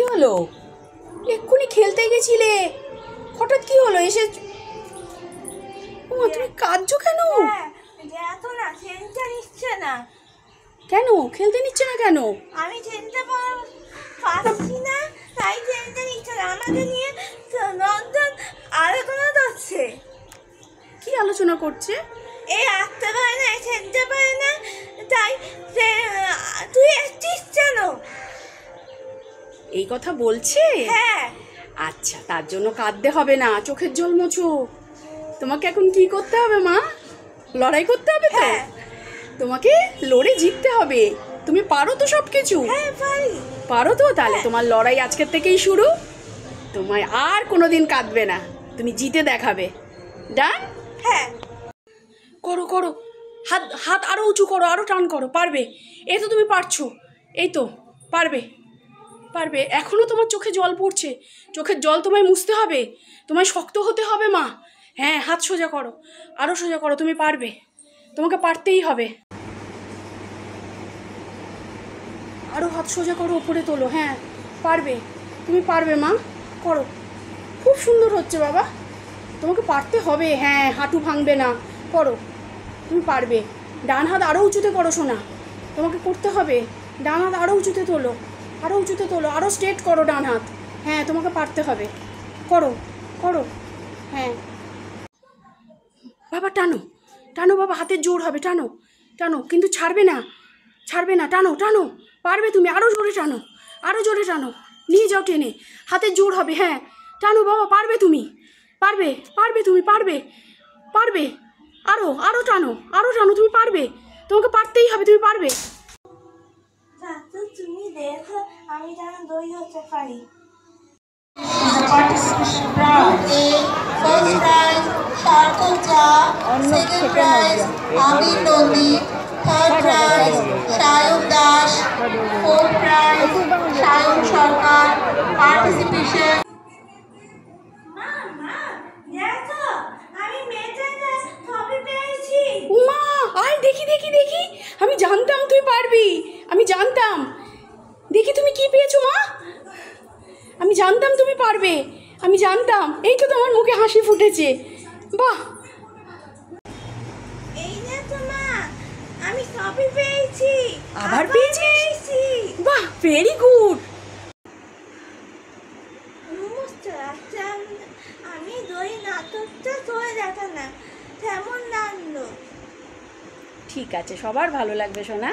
হলো? এক্ষুনি খেলতে গেছিলে, হঠাৎ কি হলো? এসে তুমি কাঁদছো কেন? কেন খেলতে নিচ্ছে না কেন? আমি খেলতে পারছি না, তাই খেলতে নিচ্ছে না। আমাকে নিয়ে নন্দন আলোচনা করছে। কি আলোচনা করছে? এই আসতে পারে না, খেলতে পারে না, তাই তুই আসছিস কেন? এই কথা বলছে? হ্যাঁ। আচ্ছা, তার জন্য কাঁদতে হবে না, চোখের জল মোছো। তোমাকে এখন কি করতে হবে মা? লড়াই করতে হবে তো? তোমাকে লড়ে জিততে হবে। তুমি পারো তো সব কিছু? হ্যাঁ পারি। পারো তো? তাহলে তোমার লড়াই আজকের থেকেই শুরু। তোমায় আর কোনোদিন কাঁদবে না, তুমি জিতে দেখাবে। ডান? হ্যাঁ। করো করো, হাত হাত আরো উঁচু করো, আরো টান করো। পারবে, এই তো তুমি পারছো, এই তো পারবে পারবে। এখনো তোমার চোখে জল পড়ছে, চোখের জল তোমায় মুছতে হবে, তোমায় শক্ত হতে হবে মা। হ্যাঁ, হাত সোজা করো, আরো সোজা করো, তুমি পারবে, তোমাকে পারতেই হবে। আরো হাত সোজা করো, উপরে তোলো। হ্যাঁ পারবে, তুমি পারবে মা, করো। খুব সুন্দর হচ্ছে বাবা, তোমাকে পারতে হবে। হ্যাঁ, হাঁটু ভাঙবে না, করো, তুমি পারবে। ডান হাত আরও উঁচুতে করো সোনা, তোমাকে করতে হবে। ডান হাত আরও উঁচুতে তোলো, আরও উঁচুতে তোলো, আরও স্ট্রেট করো ডান হাত। হ্যাঁ, তোমাকে পারতে হবে, করো করো। হ্যাঁ বাবা, টানো টানো বাবা, হাতের জোর হবে, টানো টানো, কিন্তু ছাড়বে না, ছাড়বে না, টানো টানো, পারবে তুমি। আরও জোরে টানো, আরও জোরে টানো, নিয়ে যাও টেনে, হাতের জোর হবে। হ্যাঁ টানো বাবা, পারবে তুমি, পারবে পারবে, তুমি পারবে পারবে। আরো আরো টানো, আরো টানো, তুমি পারবে, তোমাকে পারতেই হবে, তুমি পারবে। তুমি দেখো আমি যেন দই হতে পারি। First prize, Sarkoja. Second prize, Amir Nandi. Third prize, Shayuk Das. Fourth prize, Shayuk Sarkar. Participation. Uma, আয় দেখি দেখি দেখি, আমি জানতাম তুই পারবি, আমি জানতাম। দেখি তুমি কি পেয়েছো মা, আমি জানতাম তুমি পারবে, আমি জানতাম। এই তো তোমার মুখে হাসি ফুটেছে, বাহ। এই যে মা, আমি সবই পেয়েছি। আবার পেয়েছিস? বাহ, ভেরি গুড। আমি দই নাটকটা ধরে দেখা না, তেমন নামলো। ঠিক আছে, সবার ভালো লাগবে সোনা।